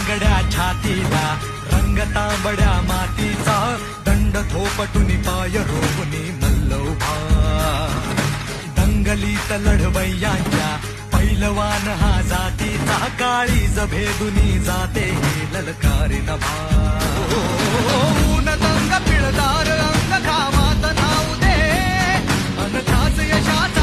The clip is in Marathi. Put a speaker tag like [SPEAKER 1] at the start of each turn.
[SPEAKER 1] बांगड्या छातीला रंग तांबड्या मातीचा दंड थोपटुनी पाय रोवनी मल्ल उभा दंगलीत लढवय्यांच्या पैलवान हा जातीचा काळीज भेदुनी जाते हे ललकारी नभा ऊन दंग पिळदार अंग घामात नाव दे अनथाच यशाचा